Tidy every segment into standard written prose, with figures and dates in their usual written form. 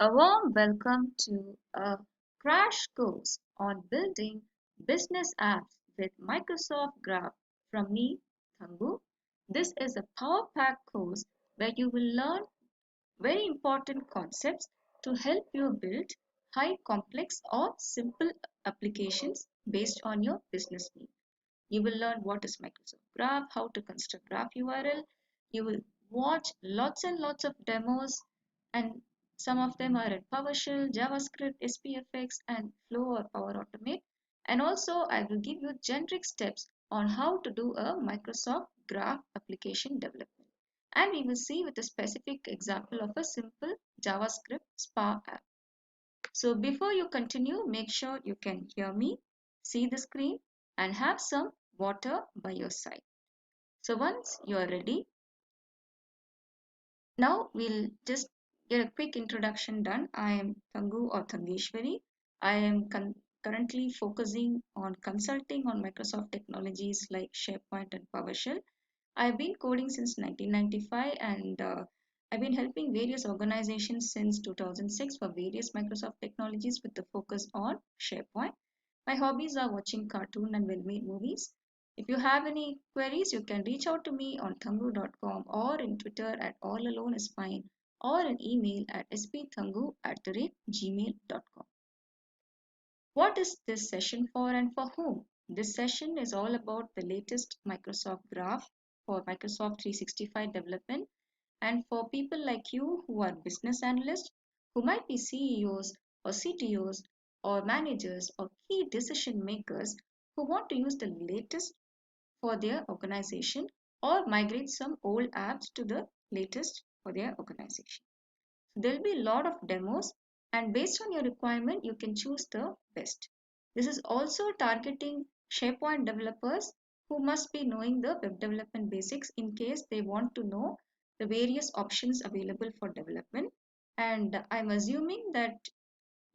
A warm welcome to a crash course on building business apps with Microsoft Graph from me, Thangu. This is a power pack course where you will learn very important concepts to help you build high complex or simple applications based on your business need. You will learn what is Microsoft Graph, how to construct Graph URL. You will watch lots and lots of demos, and some of them are in PowerShell, JavaScript, SPFX, and Flow or Power Automate. And also, I will give you generic steps on how to do a Microsoft Graph application development. And we will see with a specific example of a simple JavaScript SPA app. So before you continue, make sure you can hear me, see the screen, and have some water by your side. So once you are ready, now we'll just get a quick introduction done. I am Thangu or Thangeshwari. I am currently focusing on consulting on Microsoft technologies like SharePoint and PowerShell. I've been coding since 1995 and I've been helping various organizations since 2006 for various Microsoft technologies with the focus on SharePoint. My hobbies are watching cartoon and well-made movies. If you have any queries, you can reach out to me on thangu.com or in Twitter at allaloneisfine or an email at spthangu@gmail.com. What is this session for and for whom? This session is all about the latest Microsoft Graph for Microsoft 365 development and for people like you who are business analysts, who might be CEOs or CTOs or managers or key decision makers who want to use the latest for their organization or migrate some old apps to the latest for their organization. There'll be a lot of demos, and based on your requirement, you can choose the best. This is also targeting SharePoint developers who must be knowing the web development basics in case they want to know the various options available for development. And I'm assuming that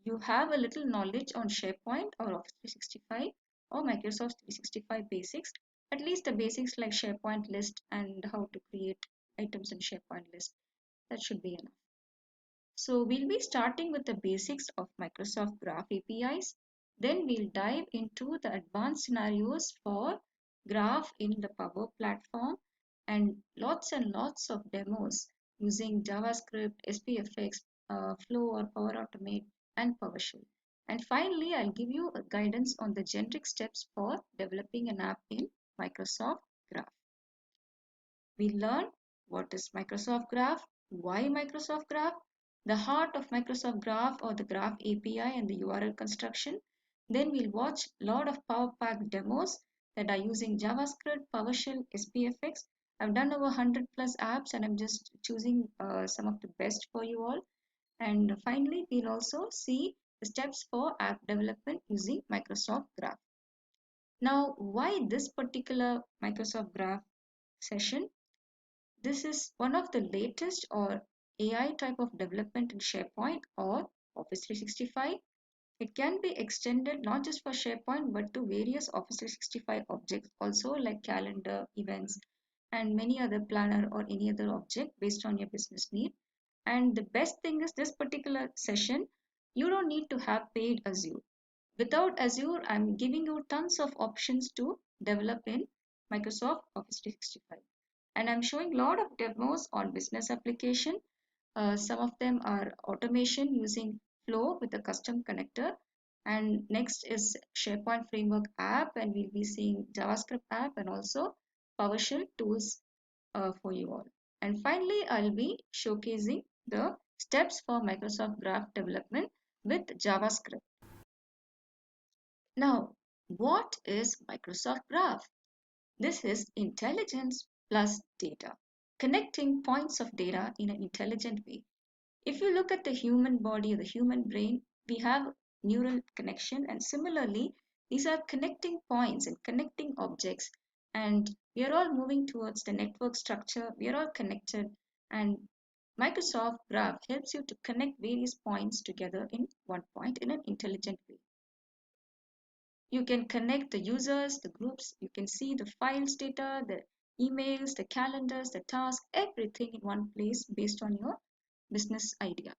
you have a little knowledge on SharePoint or Office 365 or Microsoft 365 basics, at least the basics like SharePoint list and how to create items in SharePoint list. That should be enough. So we'll be starting with the basics of Microsoft Graph APIs. Then we'll dive into the advanced scenarios for Graph in the Power Platform and lots of demos using JavaScript, SPFX, Flow or Power Automate and PowerShell. And finally, I'll give you a guidance on the generic steps for developing an app in Microsoft Graph. We learn what is Microsoft Graph, why Microsoft Graph, the heart of Microsoft Graph or the Graph API and the URL construction. Then we'll watch a lot of Power Pack demos that are using JavaScript, PowerShell, SPFX. I've done over 100 plus apps and I'm just choosing some of the best for you all. And finally, we'll also see the steps for app development using Microsoft Graph. Now, why this particular Microsoft Graph session? This is one of the latest or AI type of development in SharePoint or Office 365. It can be extended not just for SharePoint but to various Office 365 objects also like calendar, events, and many other planner or any other object based on your business need. And the best thing is this particular session, you don't need to have paid Azure. Without Azure, I'm giving you tons of options to develop in Microsoft Office 365. And I'm showing a lot of demos on business application. Some of them are automation using Flow with a custom connector. And next is SharePoint Framework app, and we'll be seeing JavaScript app and also PowerShell tools for you all. And finally, I'll be showcasing the steps for Microsoft Graph development with JavaScript. Now, what is Microsoft Graph? This is intelligence plus data, connecting points of data in an intelligent way. If you look at the human body or the human brain, we have neural connection, and similarly, these are connecting points and connecting objects, and we are all moving towards the network structure. We are all connected, and Microsoft Graph helps you to connect various points together in one point in an intelligent way. You can connect the users, the groups, you can see the files data, the emails, the calendars, the tasks, everything in one place based on your business idea.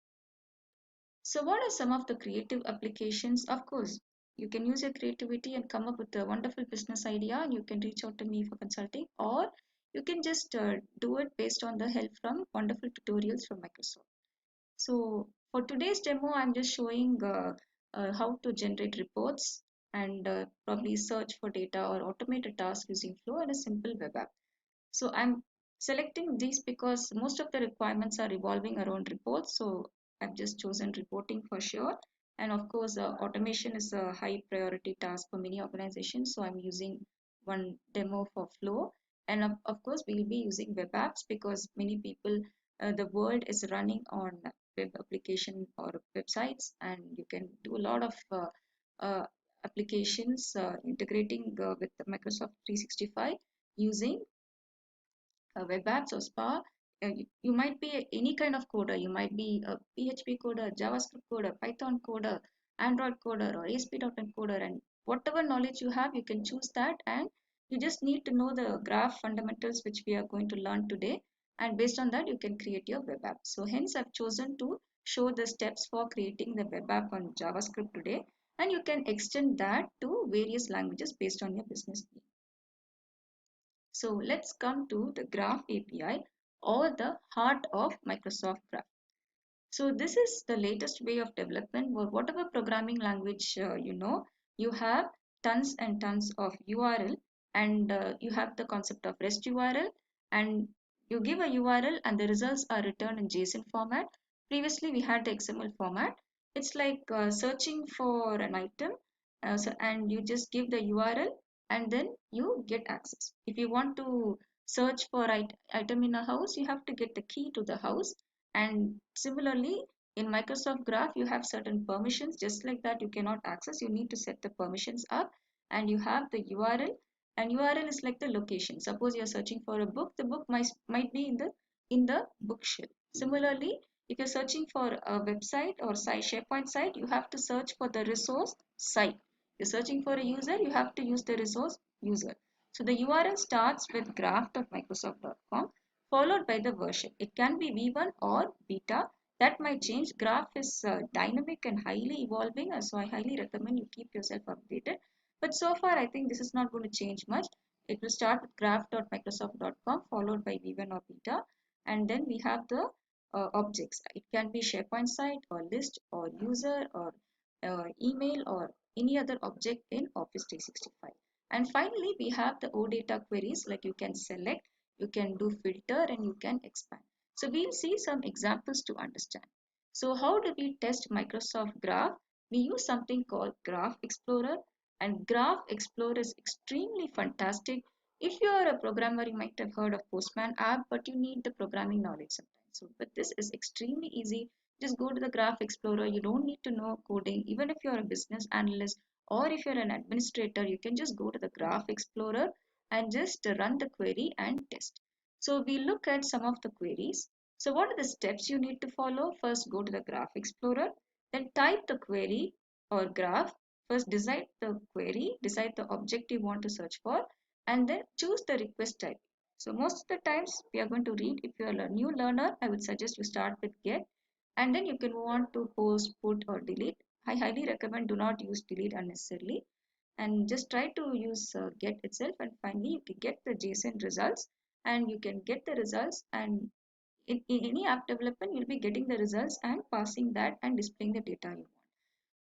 So what are some of the creative applications? Of course, you can use your creativity and come up with a wonderful business idea and you can reach out to me for consulting, or you can just do it based on the help from wonderful tutorials from Microsoft. So for today's demo, I'm just showing how to generate reports and probably search for data or automate a task using Flow and a simple web app. So I'm selecting these because most of the requirements are revolving around reports. So I've just chosen reporting for sure. And of course, automation is a high priority task for many organizations. So I'm using one demo for Flow. And of course, we'll be using web apps because many people, the world is running on web application or websites, and you can do a lot of uh, applications integrating with Microsoft 365 using web apps or SPA. You might be any kind of coder. You might be a PHP coder, JavaScript coder, Python coder, Android coder, or ASP.NET coder, and whatever knowledge you have, you can choose that. And you just need to know the graph fundamentals, which we are going to learn today. And based on that, you can create your web app. So hence, I've chosen to show the steps for creating the web app on JavaScript today. And you can extend that to various languages based on your business need. So let's come to the Graph API, or the heart of Microsoft Graph. So this is the latest way of development where whatever programming language you have tons and tons of URL, and you have the concept of REST URL, and you give a URL and the results are returned in JSON format. Previously we had the XML format. It's like searching for an item, and you just give the URL and then you get access. If you want to search for item in a house, you have to get the key to the house. And similarly, in Microsoft Graph, you have certain permissions. Just like that, you cannot access. You need to set the permissions up, and you have the URL. And URL is like the location. Suppose you are searching for a book, the book might be in the bookshelf. Similarly, if you're searching for a website or site, SharePoint site, you have to search for the resource site. You're searching for a user, you have to use the resource user. So the URL starts with graph.microsoft.com followed by the version. It can be V1 or beta. That might change. Graph is dynamic and highly evolving, so I highly recommend you keep yourself updated. But so far, I think this is not going to change much. It will start with graph.microsoft.com followed by V1 or beta, and then we have the objects. It can be SharePoint site or list or user or email or any other object in Office 365. And finally, we have the OData queries, like you can select, you can do filter, and you can expand. So we'll see some examples to understand. So how do we test Microsoft Graph? We use something called Graph Explorer, and Graph Explorer is extremely fantastic. If you are a programmer, you might have heard of Postman app, but you need the programming knowledge sometimes. So, but this is extremely easy. Just go to the Graph Explorer. You don't need to know coding. Even if you're a business analyst or if you're an administrator, you can just go to the Graph Explorer and just run the query and test. So we look at some of the queries. So what are the steps you need to follow? First, go to the Graph Explorer, then type the query or graph. First, decide the object you want to search for, and then choose the request type. So most of the times we are going to read. If you are a new learner, I would suggest you start with get, and then you can move on to post, put, or delete. I highly recommend do not use delete unnecessarily, and just try to use get itself, and finally you can get the JSON results, and you can get the results, and in any app development you'll be getting the results and passing that and displaying the data you want.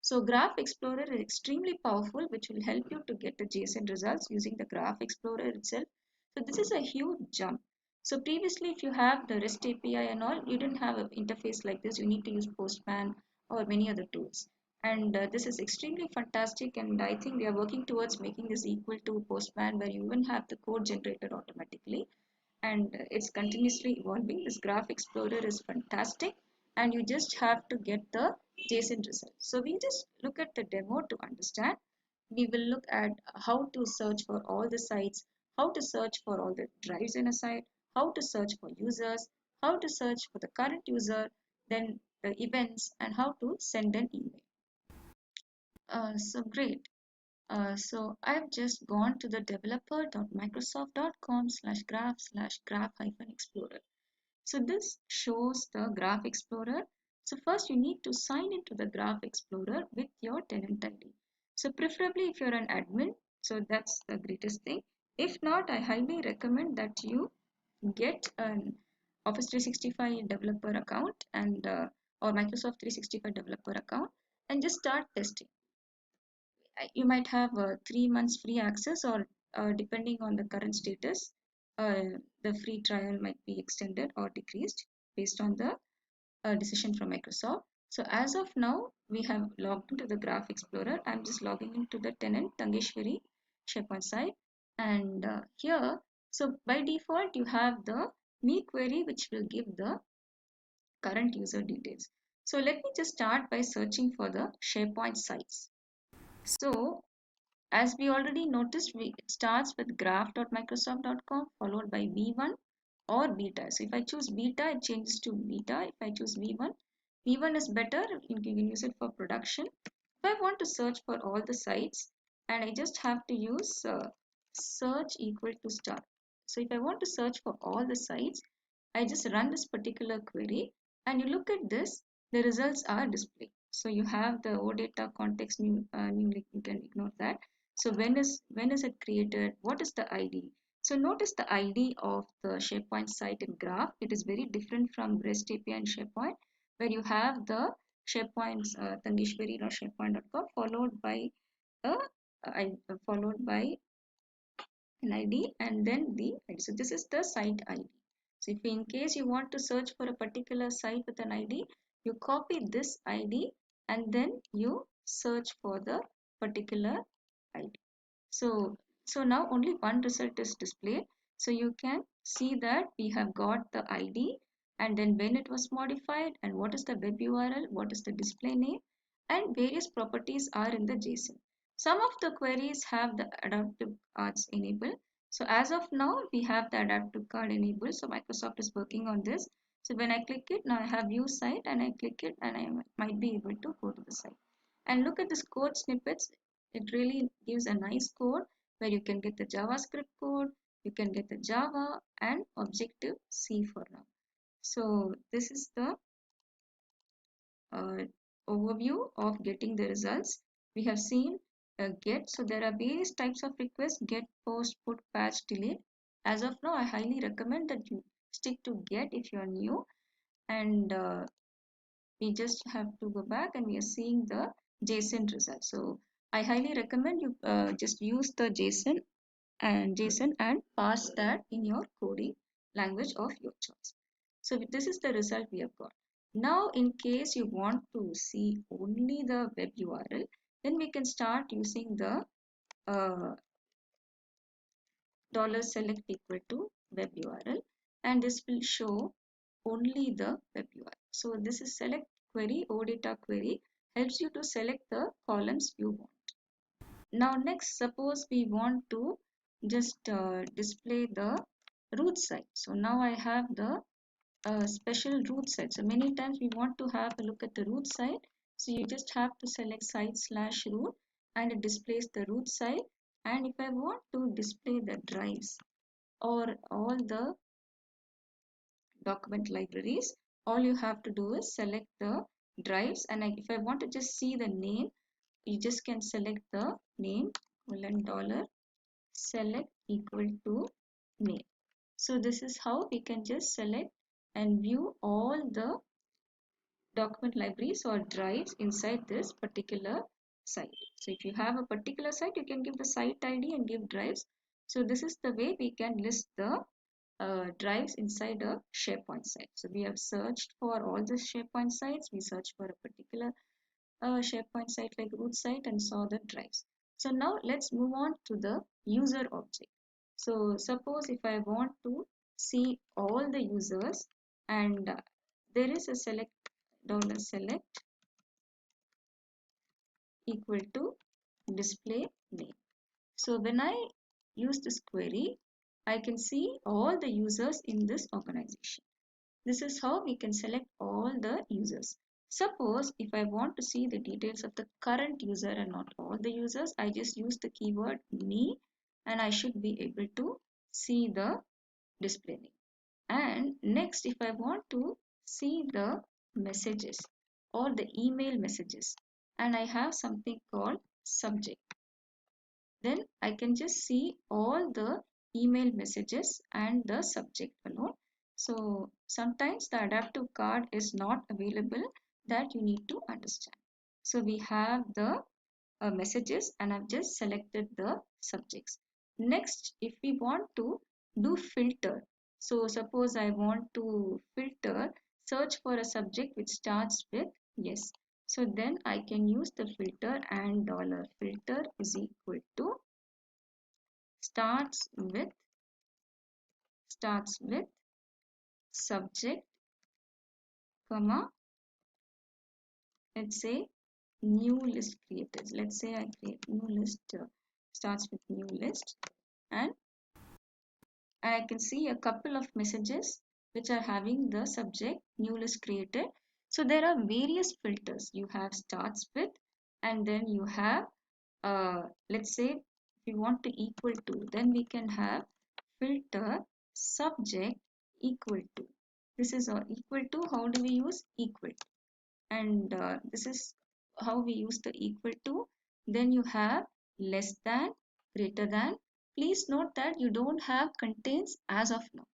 So Graph Explorer is extremely powerful, which will help you to get the JSON results using the Graph Explorer itself. So this is a huge jump. So previously, if you have the REST API and all, you didn't have an interface like this. You need to use Postman or many other tools. And this is extremely fantastic. And I think we are working towards making this equal to Postman, where you even have the code generated automatically, and it's continuously evolving. This Graph Explorer is fantastic, and you just have to get the JSON result. So we just look at the demo to understand. We will look at how to search for all the sites, how to search for all the drives in a site, how to search for users, how to search for the current user, then the events, and how to send an email. So great. So I've just gone to the developer.microsoft.com/graph/graph-explorer. So this shows the Graph Explorer. So first you need to sign into the Graph Explorer with your tenant ID. So preferably if you're an admin, so that's the greatest thing. If not, I highly recommend that you get an Office 365 developer account and or Microsoft 365 developer account and just start testing. You might have 3 months free access, or depending on the current status, uh, the free trial might be extended or decreased based on the decision from Microsoft. So as of now, we have logged into the Graph Explorer. I'm just logging into the tenant Tangeshwari SharePoint site, and here, so by default, you have the me query, which will give the current user details. So let me just start by searching for the SharePoint sites. So as we already noticed, it starts with graph.microsoft.com followed by v1 or beta. So if I choose beta, it changes to beta. If I choose v1, v1 is better. You can use it for production. If I want to search for all the sites, and I just have to use search equal to star. So if I want to search for all the sites, I just run this particular query, and you look at this, the results are displayed. So you have the OData context new, you can ignore that. So when is it created? What is the ID? So notice the ID of the SharePoint site in Graph. It is very different from REST API and SharePoint, where you have the SharePoint's Tangeshwari or SharePoint.com followed by an ID and then the ID. So this is the site ID. So if in case you want to search for a particular site with an ID, you copy this ID and then you search for the particular ID. So now only one result is displayed. So you can see that we have got the ID and then when it was modified and what is the web URL, what is the display name, and various properties are in the JSON. Some of the queries have the adaptive cards enabled. So as of now, we have the adaptive card enabled. So Microsoft is working on this. So when I click it, now I have view site and I click it and I might be able to go to the site. And look at this code snippets. It really gives a nice code where you can get the JavaScript code, you can get the Java and Objective-C for now. So this is the uh, overview of getting the results. We have seen get. So there are various types of requests: get, post, put, patch, delete. As of now, I highly recommend that you stick to get if you are new. And we just have to go back and we are seeing the JSON result. So I highly recommend you just use the JSON and pass that in your coding language of your choice. So this is the result we have got. Now in case you want to see only the web URL, then we can start using the $select equal to web URL, and this will show only the web URL. So this is select query, OData query, helps you to select the columns you want. Now next, suppose we want to just display the root site. So now I have the special root site. So many times we want to have a look at the root site. So you just have to select site/root and it displays the root site. And if I want to display the drives or all the document libraries, all you have to do is select the drives. And if I want to just see the name, you just can select the name $select equal to name. So this is how we can just select and view all the document libraries or drives inside this particular site. So if you have a particular site, you can give the site ID and give drives. So this is the way we can list the drives inside a SharePoint site. So we have searched for all the SharePoint sites. We searched for a particular SharePoint site like root site and saw the drives. So now let's move on to the user object. So suppose if I want to see all the users and there is a $select equal to display name. So when I use this query, I can see all the users in this organization. This is how we can select all the users. Suppose if I want to see the details of the current user and not all the users, I just use the keyword me and I should be able to see the display name. And next, if I want to see the messages, or the email messages, and I have something called subject. Then I can just see all the email messages and the subject alone. So sometimes the adaptive card is not available, that you need to understand. So we have the messages and I've just selected the subjects. Next, if we want to do filter, so suppose I want to filter, search for a subject which starts with yes. So then I can use the filter and dollar filter is equal to starts with subject, comma, let's say new list created. Let's say I create new list, starts with new list, and I can see a couple of messages which are having the subject new list created. So there are various filters. You have starts with, and then you have, let's say if you want to equal to, then we can have filter subject equal to. This is equal to. How do we use equal to? And this is how we use the equal to. Then you have less than, greater than. Please note that you don't have contains as of now,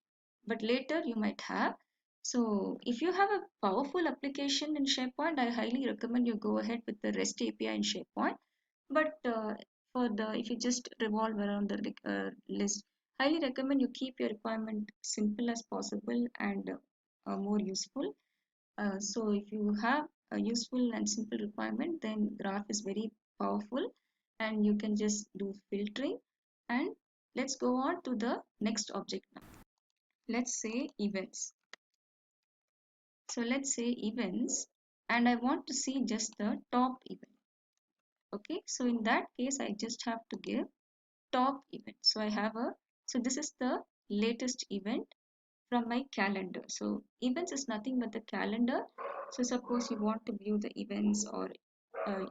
but later you might have. So if you have a powerful application in SharePoint, I highly recommend you go ahead with the REST API in SharePoint. But for the if you just revolve around the list, highly recommend you keep your requirement simple as possible and more useful. So if you have a useful and simple requirement, then graph is very powerful and you can just do filtering. And let's go on to the next object now. Let's say events. So let's say events, and I want to see just the top event. Okay, so in that case, I just have to give top event. So I have a, so this is the latest event from my calendar. So events is nothing but the calendar. So suppose you want to view the events or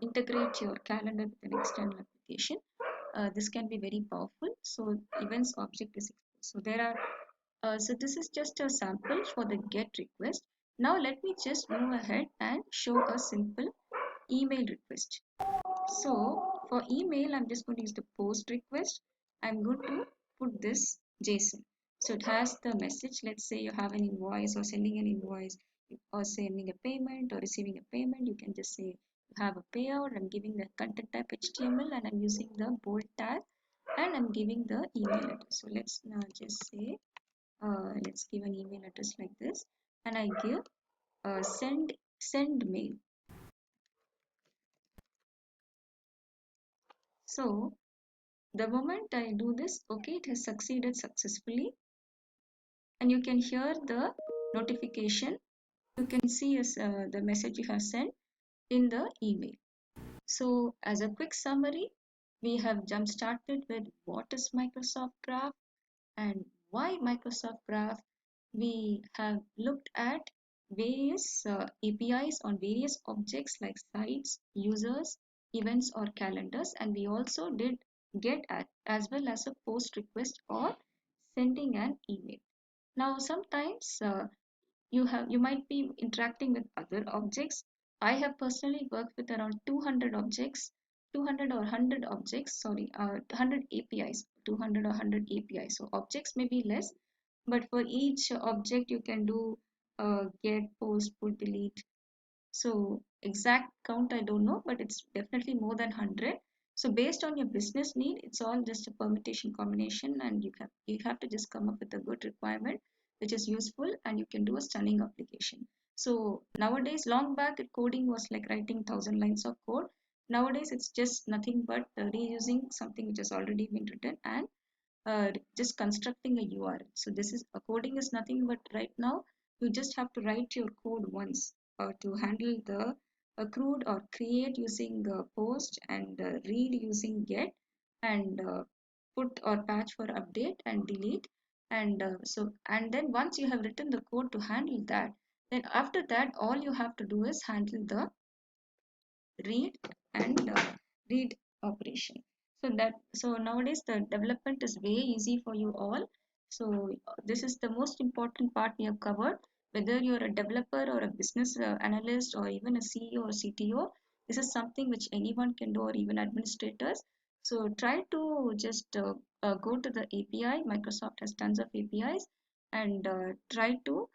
integrate your calendar with an external application. This can be very powerful. So events object is exposed. So there are, so this is just a sample for the get request. Now let me just move ahead and show a simple email request. So for email, I'm just going to use the post request. I'm going to put this JSON. So it has the message. Let's say you have an invoice or sending an invoice or sending a payment or receiving a payment. You can just say you have a payout. I'm giving the content type HTML and I'm using the bold tag and I'm giving the email address. So let's now just say, let's give an email address like this and I give send mail. So the moment I do this, okay, it has succeeded successfully and you can hear the notification. You can see the message you have sent in the email. So as a quick summary, we have jump started with what is Microsoft Graph and why Microsoft Graph. We have looked at various APIs on various objects like sites, users, events or calendars, and we also did get at as well as a post request or sending an email. Now sometimes you might be interacting with other objects. I have personally worked with around 200 objects, 200 or 100 objects, sorry, 100 APIs, 200 or 100 APIs. So objects may be less, but for each object you can do get, post, put, delete. So exact count I don't know, but it's definitely more than 100. So based on your business need, it's all just a permutation combination, and you have to just come up with a good requirement which is useful, and you can do a stunning application. So nowadays, long back, coding was like writing 1,000 lines of code. Nowadays, it's just nothing but reusing something which has already been written and just constructing a URL. So this is coding is nothing but right now you just have to write your code once to handle the accrued or create using post and read using get and put or patch for update and delete and and then once you have written the code to handle that, then after that all you have to do is handle the read and read operation. So nowadays the development is way easy for you all. So this is the most important part we have covered. whether you're a developer or a business analyst or even a CEO or CTO, this is something which anyone can do, or even administrators. So try to just go to the API. Microsoft has tons of APIs, and try to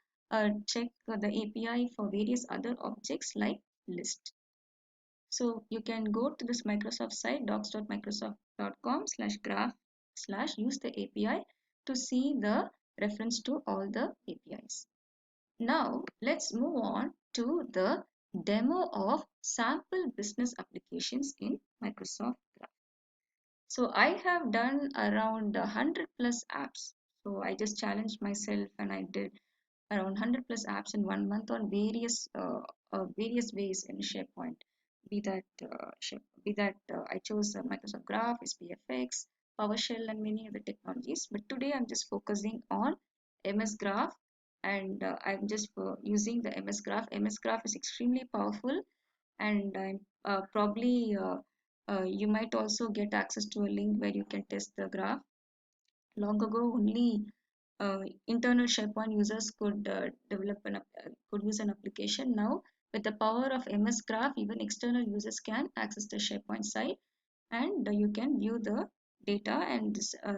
check the API for various other objects like list. So you can go to this Microsoft site, docs.microsoft.com/graph slash use the API to see the reference to all the APIs. Now let's move on to the demo of sample business applications in Microsoft Graph. So I have done around 100 plus apps. So I just challenged myself and I did around 100 plus apps in 1 month on various ways in SharePoint. I chose Microsoft Graph, SPFX, PowerShell, and many other technologies. But today I'm just focusing on MS Graph, and I'm just using the MS Graph. MS Graph is extremely powerful, and I'm probably you might also get access to a link where you can test the graph. Long ago, only internal SharePoint users could use an application. Now, with the power of MS Graph, even external users can access the SharePoint site, and you can view the data and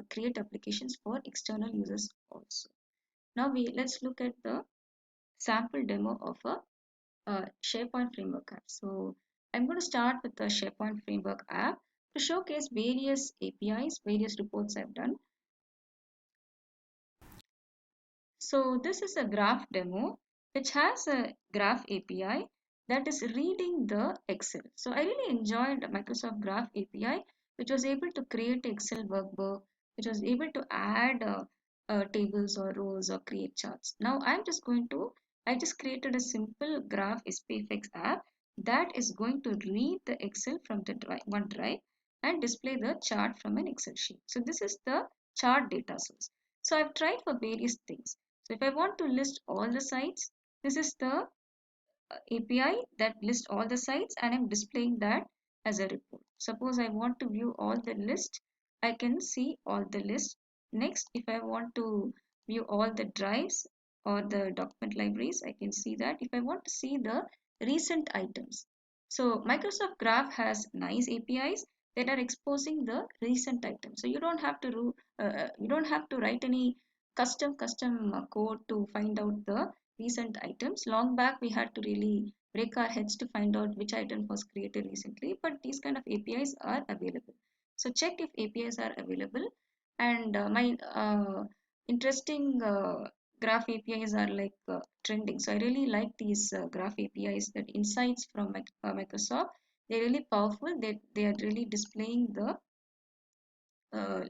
create applications for external users also. Now, let's look at the sample demo of a SharePoint Framework app. So, I'm going to start with the SharePoint Framework app to showcase various APIs, various reports I've done. So this is a graph demo which has a graph API that is reading the Excel. So I really enjoyed Microsoft Graph API, which was able to create Excel workbook, which was able to add tables or rows or create charts. Now I just created a simple graph SPFX app that is going to read the Excel from the OneDrive and display the chart from an Excel sheet. So this is the chart data source. So I've tried for various things. So if I want to list all the sites, this is the API that lists all the sites, and I'm displaying that as a report. Suppose I want to view all the list, I can see all the list. Next, if I want to view all the drives or the document libraries, I can see that. If I want to see the recent items. So Microsoft Graph has nice APIs that are exposing the recent items. So you don't have to write any custom code to find out the recent items. Long back, we had to really break our heads to find out which item was created recently, but these kind of APIs are available. So check if APIs are available. And my interesting graph APIs are like trending. So I really like these graph APIs, that insights from Microsoft. They're really powerful. They are really displaying the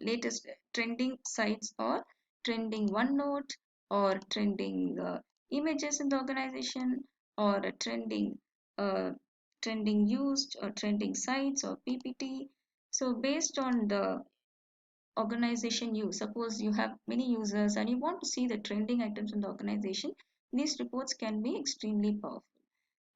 latest trending sites or trending OneNote or trending images in the organization or a trending used or trending sites or PPT. So based on the organization use, suppose you have many users and you want to see the trending items in the organization, these reports can be extremely powerful.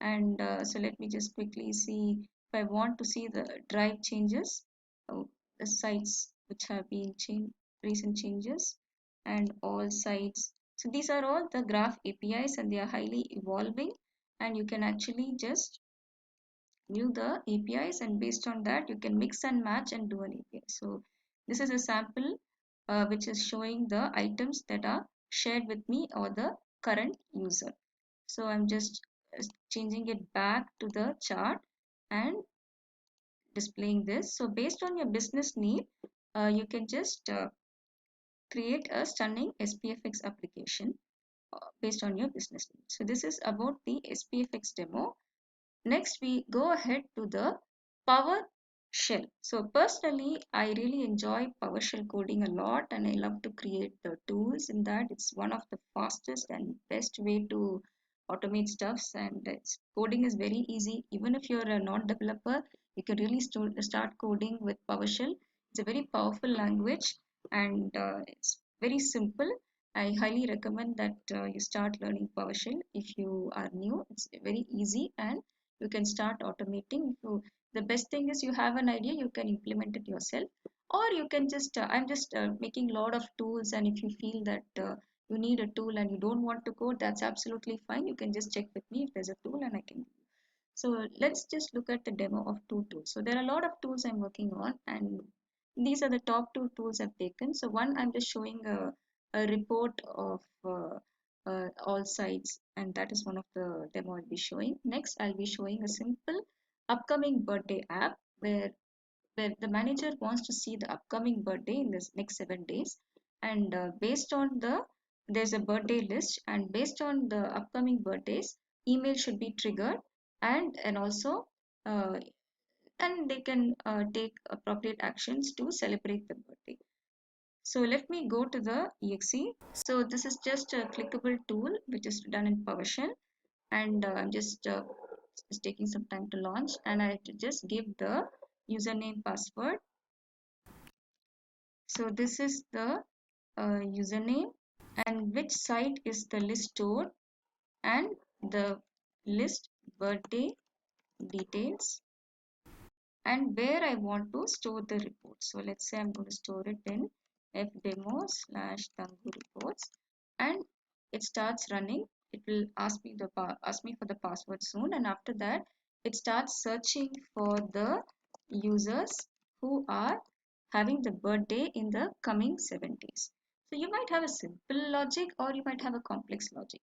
And so let me just quickly see if I want to see the drive changes, the sites which have been changed, recent changes, and all sites. So these are all the graph APIs, and they are highly evolving, and you can actually just view the APIs, and based on that you can mix and match and do an API. So this is a sample which is showing the items that are shared with me or the current user. So I'm just changing it back to the chart and displaying this. So based on your business need, you can just create a stunning SPFX application based on your business need. So this is about the SPFX demo. Next, we go ahead to the PowerShell. So personally, I really enjoy PowerShell coding a lot, and I love to create the tools in that. It's one of the fastest and best way to automate stuffs, and coding is very easy. Even if you're a non-developer, you can really start coding with PowerShell. It's a very powerful language, and it's very simple. I highly recommend that you start learning PowerShell if you are new. It's very easy, and you can start automating. The best thing is you have an idea, you can implement it yourself, or you can just I'm just making a lot of tools, and if you feel that you need a tool and you don't want to code, that's absolutely fine. You can just check with me if there's a tool and I can. So let's just look at the demo of two tools. So there are a lot of tools I'm working on, and these are the top two tools I've taken. So one, I'm just showing a report of all sites, and that is one of the demo I'll be showing. Next, I'll be showing a simple upcoming birthday app where the manager wants to see the upcoming birthday in this next 7 days, and based on there's a birthday list, and based on the upcoming birthdays, email should be triggered, and also uh, and they can take appropriate actions to celebrate the birthday. So let me go to the exe. So this is just a clickable tool which is done in PowerShell, and I'm just it's taking some time to launch, and I have to just give the username password. So this is the username, and which site is the list stored, and the list birthday details, and where I want to store the report. So let's say I'm going to store it in fdemo/Tangu reports, and it starts running. It will ask me for the password soon, and after that, it starts searching for the users who are having the birthday in the coming 7 days. So you might have a simple logic or you might have a complex logic.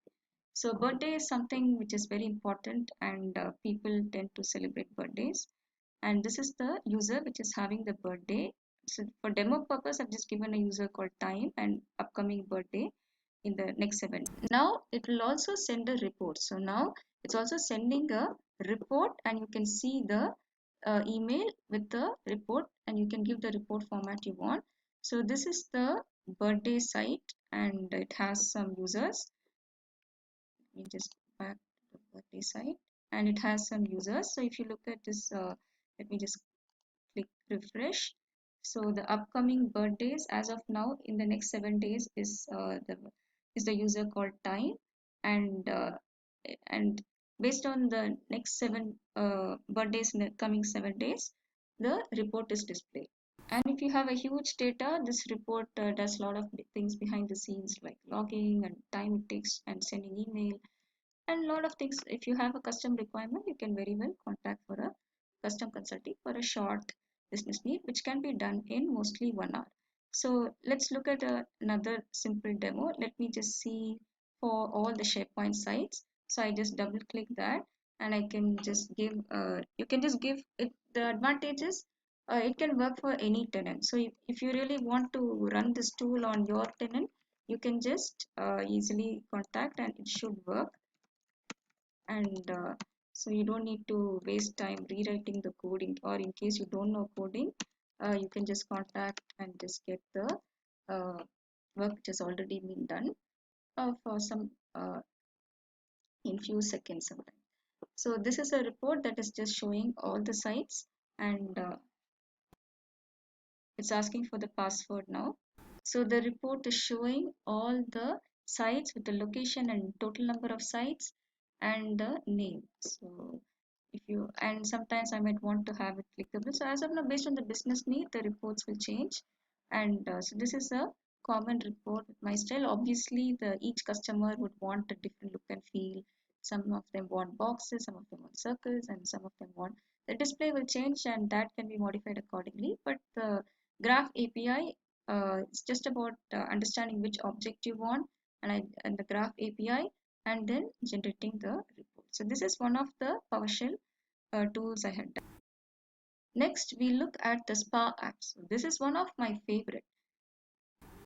So birthday is something which is very important, and people tend to celebrate birthdays, and this is the user which is having the birthday. So for demo purpose, I've just given a user called time and upcoming birthday in the next 7 days. Now it will also send a report. So now it's also sending a report, and you can see the email with the report, and you can give the report format you want. So this is the birthday site, and it has some users. Let me just back to the birthday site, and it has some users. So if you look at this, let me just click refresh. So the upcoming birthdays as of now in the next 7 days is the user called time, and based on the next seven birthdays in the coming 7 days, the report is displayed. And if you have a huge data, this report does a lot of things behind the scenes like logging and time it takes and sending email and a lot of things. If you have a custom requirement, you can very well contact for a custom consulting for a short business need, which can be done in mostly 1 hour. So let's look at another simple demo. Let me just see for all the SharePoint sites. So I just double click that, and I can just give you can just give it the advantages. It can work for any tenant. So if you really want to run this tool on your tenant, you can just easily contact and it should work. And so you don't need to waste time rewriting the coding, or in case you don't know coding, you can just contact and just get the work which has already been done for some in few seconds sometime. So this is a report that is just showing all the sites, and it's asking for the password now. So the report is showing all the sites with the location and total number of sites and the name. So if you, and sometimes I might want to have it clickable. So as of now, based on the business need, the reports will change. And so this is a common report with my style. Obviously, the each customer would want a different look and feel. Some of them want boxes, some of them want circles, and some of them want the display will change, and that can be modified accordingly. But the Graph API, it's just about understanding which object you want, and the Graph API, and then generating the report. So this is one of the PowerShell tools I had done. Next, we look at the spa apps. This is one of my favorite.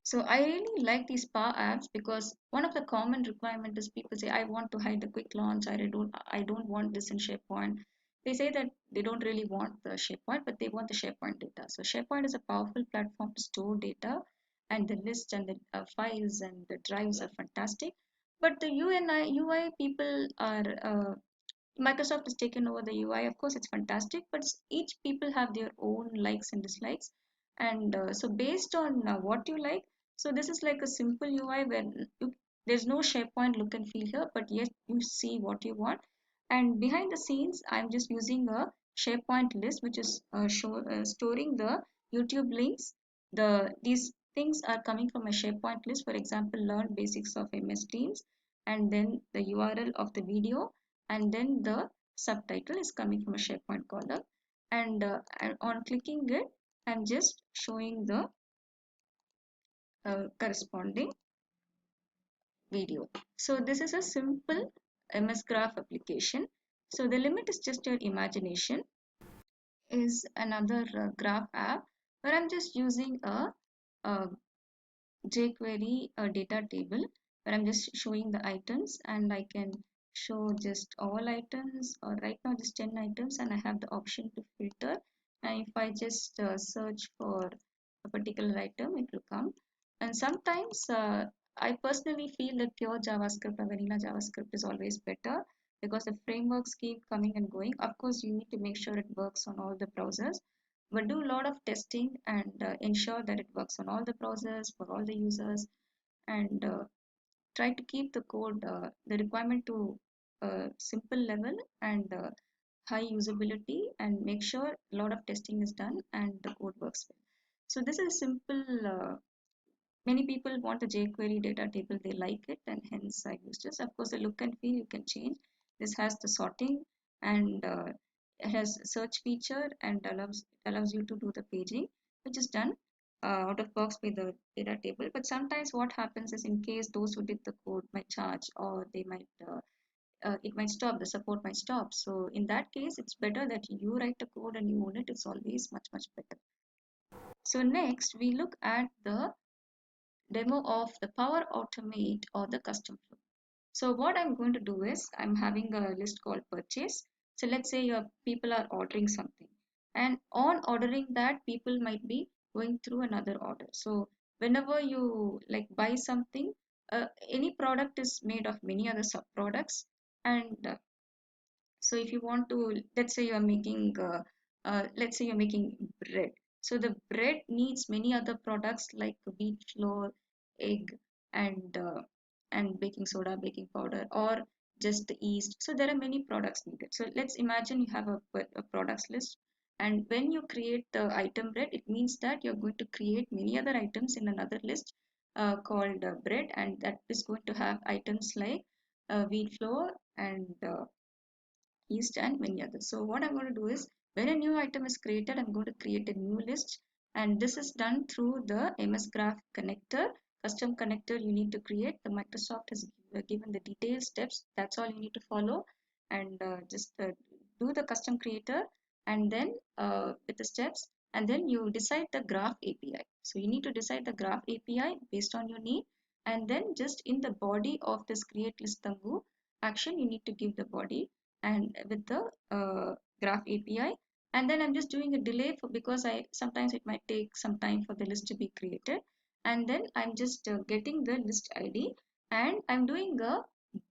So I really like these spa apps because one of the common requirement is people say, I want to hide the quick launch. I don't want this in SharePoint. They say that they don't really want the SharePoint, but they want the SharePoint data. So SharePoint is a powerful platform to store data, and the lists and the files and the drives are fantastic. But the UI people are Microsoft has taken over the UI. Of course, it's fantastic, but each people have their own likes and dislikes. And so, based on what you like, so this is like a simple UI where there's no SharePoint look and feel here, but yet you see what you want. And behind the scenes, I'm just using a SharePoint list, which is storing the YouTube links, things are coming from a SharePoint list. For example, learn basics of MS Teams, and then the URL of the video, and then the subtitle is coming from a SharePoint column. And on clicking it, I'm just showing the corresponding video. So this is a simple MS Graph application. So the limit is just your imagination. Is another graph app where I'm just using a jQuery data table where I'm just showing the items, and I can show just all items, or right now just 10 items, and I have the option to filter. And if I just search for a particular item, it will come. And sometimes I personally feel that pure JavaScript or vanilla JavaScript is always better because the frameworks keep coming and going. Of course, you need to make sure it works on all the browsers, but do a lot of testing and ensure that it works on all the browsers for all the users, and try to keep the code, the requirement to simple level and high usability, and make sure a lot of testing is done and the code works well. So this is simple. Many people want a jQuery data table, they like it, and hence I use this. Of course, the look and feel you can change. This has the sorting, and it has search feature, and allows you to do the paging, which is done out of box with the data table. But sometimes what happens is, in case those who did the code might charge, or they might it might stop, the support might stop. So in that case, it's better that you write the code and you own it. It's always much better. So next we look at the demo of the Power Automate or the custom flow. So what I'm going to do is, I'm having a list called purchase. So let's say your people are ordering something, and on ordering that, people might be going through another order. So whenever you like buy something, any product is made of many other sub products, and so if you want to, let's say you're making bread. So the bread needs many other products like wheat flour, egg, and baking soda, baking powder, or just the yeast. So there are many products needed. So let's imagine you have a products list, and when you create the item bread, it means that you're going to create many other items in another list called bread, and that is going to have items like wheat flour and yeast, and many others. So what I'm going to do is, when a new item is created, I'm going to create a new list, and this is done through the MS Graph connector, custom connector you need to create. The Microsoft has given the detailed steps. That's all you need to follow, and just do the custom creator, and then with the steps, and then you decide the graph API. So you need to decide the graph API based on your need, and then just in the body of this create list Tangu action, you need to give the body and with the graph API. And then I'm just doing a delay for, because I sometimes it might take some time for the list to be created. And then I'm just getting the list ID, and I'm doing a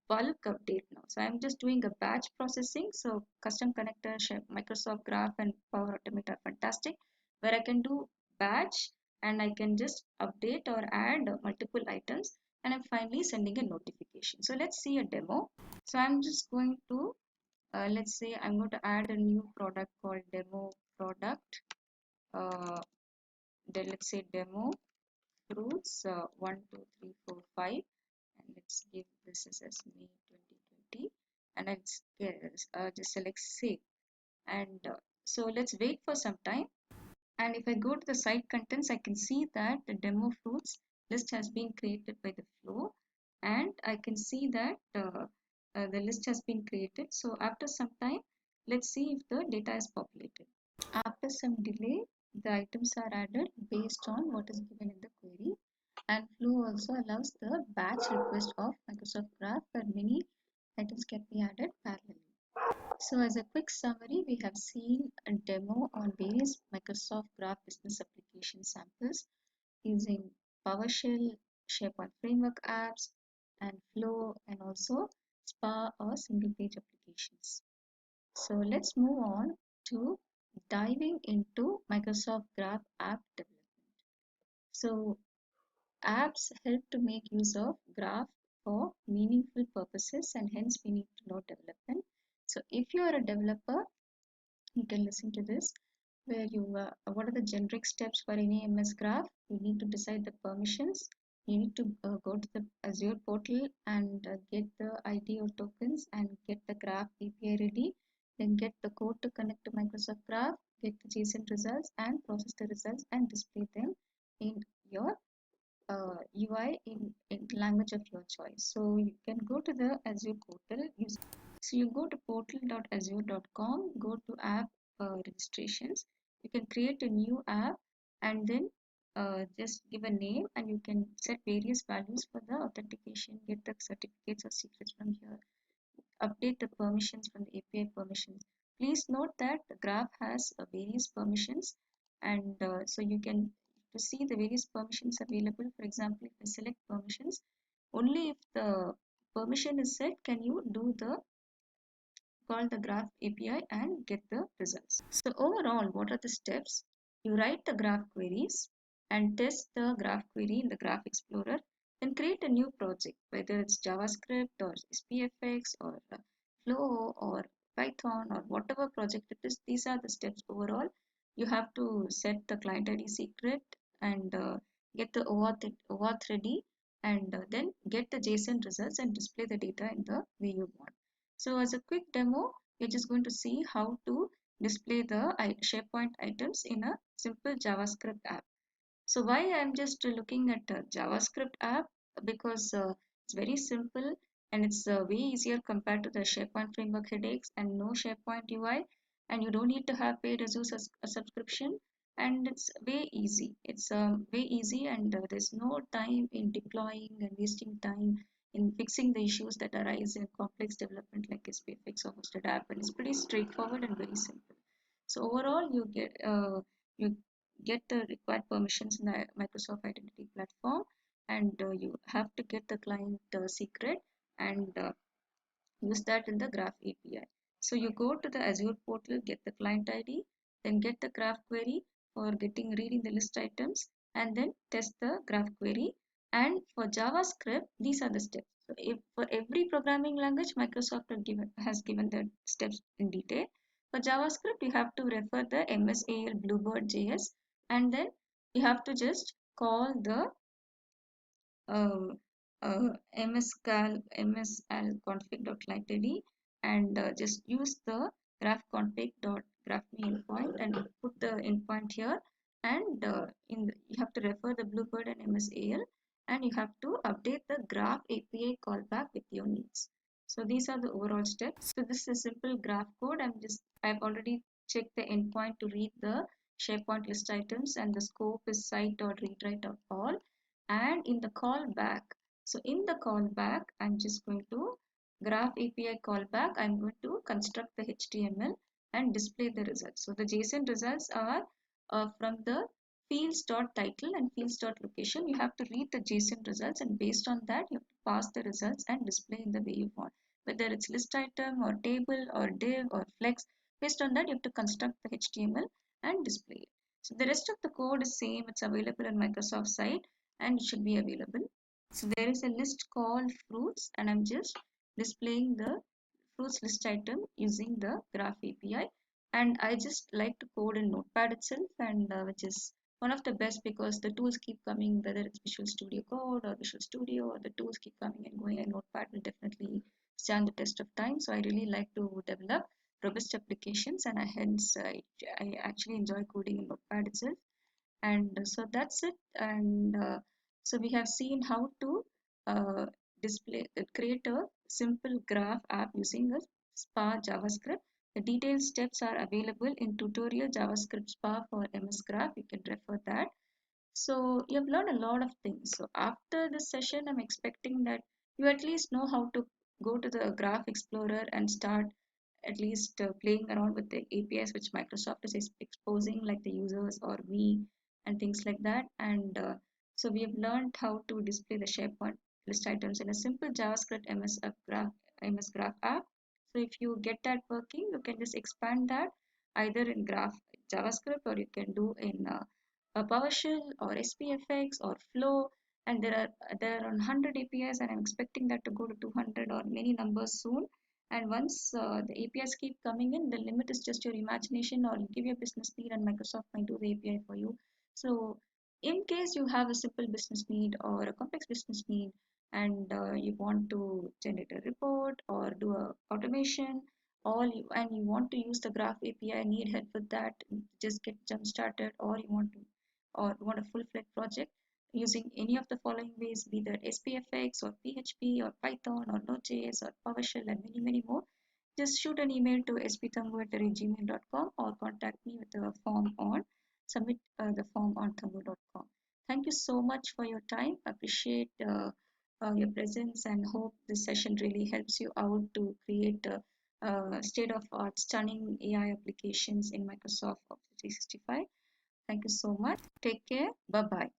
bulk update now. So I'm just doing a batch processing. So custom connector, Microsoft Graph and Power Automate are fantastic, where I can do batch, and I can just update or add multiple items, and I'm finally sending a notification. So let's see a demo. So I'm just going to let's say I'm going to add a new product called demo product. Then let's say demo fruits 1, 2, 3, 4, 5, and let's give this as May 2020, and let's just select save. And so let's wait for some time. And if I go to the site contents, I can see that the demo fruits list has been created by the flow, and I can see that the list has been created. So after some time, let's see if the data is populated. After some delay, the items are added based on what is given in the query, and Flow also allows the batch request of Microsoft Graph, where many items can be added parallelly. So as a quick summary, we have seen a demo on various Microsoft Graph business application samples using PowerShell, SharePoint Framework apps, and Flow, and also SPA or single page applications. So let's move on to diving into Microsoft Graph app development. So apps help to make use of Graph for meaningful purposes, and hence we need to know development. So if you are a developer, you can listen to this. where what are the generic steps for any MS graph? You need to decide the permissions. You need to go to the Azure portal and get the ID or tokens and get the graph API ready. Then get the code to connect to Microsoft Graph, get the JSON results and process the results and display them in your UI in language of your choice. So you can go to the Azure portal. So you go to portal.azure.com, go to app registrations. You can create a new app and then just give a name and you can set various values for the authentication, get the certificates or secrets from here, update the permissions from the API permissions. Please note that the graph has various permissions and so you can to see the various permissions available. For example, if I select permissions, only if the permission is set can you do the call the graph API and get the results. So overall, what are the steps? You write the graph queries and test the graph query in the Graph Explorer. Then create a new project, whether it's JavaScript or SPFX or Flow or Python or whatever project it is. These are the steps overall. You have to set the client ID secret and get the OAuth ready and then get the JSON results and display the data in the way you want. So as a quick demo, we're just going to see how to display the SharePoint items in a simple JavaScript app. So why I'm just looking at a JavaScript app? Because it's very simple and it's way easier compared to the SharePoint framework headaches and no SharePoint UI, and you don't need to have paid Azure a subscription, and it's way easy. It's way easy and there's no time in deploying and wasting time in fixing the issues that arise in complex development like SPFX or hosted app, and it's pretty straightforward and very simple. So overall, you get the required permissions in the Microsoft Identity Platform, and you have to get the client secret and use that in the Graph API. So you go to the Azure portal, get the client ID, then get the graph query for reading the list items, and then test the graph query. And for JavaScript, these are the steps. So if for every programming language, Microsoft has given the steps in detail. For JavaScript, you have to refer the MSAL Bluebird JS, and then you have to just call the uh, msal config.lightid and just use the graph config.graphme endpoint and put the endpoint here and you have to refer the bluebird and msal and you have to update the graph API callback with your needs. So these are the overall steps. So this is a simple graph code. I've already checked the endpoint to read the SharePoint list items and the scope is cite or read write or all, and in the callback, so in the callback I'm just going to graph API callback, I'm going to construct the HTML and display the results. So the JSON results are from the fields.title and fields.location. You have to read the JSON results and based on that you have to pass the results and display in the way you want, whether it's list item or table or div or flex. Based on that you have to construct the HTML and display it. So the rest of the code is same, it's available on Microsoft site and it should be available. So there is a list called fruits and I'm just displaying the fruits list item using the graph API, and I just like to code in Notepad itself, and which is one of the best because the tools keep coming, whether it's Visual Studio Code or Visual Studio, or the tools keep coming and going, and Notepad will definitely stand the test of time. So I really like to develop robust applications and I actually enjoy coding in Notepad itself. And so that's it, and so we have seen how to uh, create a simple graph app using a SPA JavaScript. The detailed steps are available in tutorial JavaScript SPA for MS Graph. You can refer that. So you have learned a lot of things. So after this session, I'm expecting that you at least know how to go to the Graph Explorer and start at least playing around with the APIs which Microsoft is exposing, like the users or me and things like that. And so we have learned how to display the SharePoint list items in a simple JavaScript MS Graph app. So if you get that working, you can just expand that either in Graph JavaScript or you can do in PowerShell or SPFX or Flow. And there are around 100 APIs, and I'm expecting that to go to 200 or many numbers soon. And once the APIs keep coming in, the limit is just your imagination, or you give your business need, and Microsoft might do the API for you. So, in case you have a simple business need or a complex business need, and you want to generate a report or do a automation, and you want to use the Graph API, need help with that, just get jump started, or you want a full-fledged project using any of the following ways, be that SPFX or PHP or Python or Node.js or PowerShell and many, many more, just shoot an email to spthangu@gmail.com or contact me with the form on submit the form on thangu.com. Thank you so much for your time. Appreciate your presence and hope this session really helps you out to create state-of-art stunning AI applications in Microsoft Office 365. Thank you so much. Take care. Bye bye.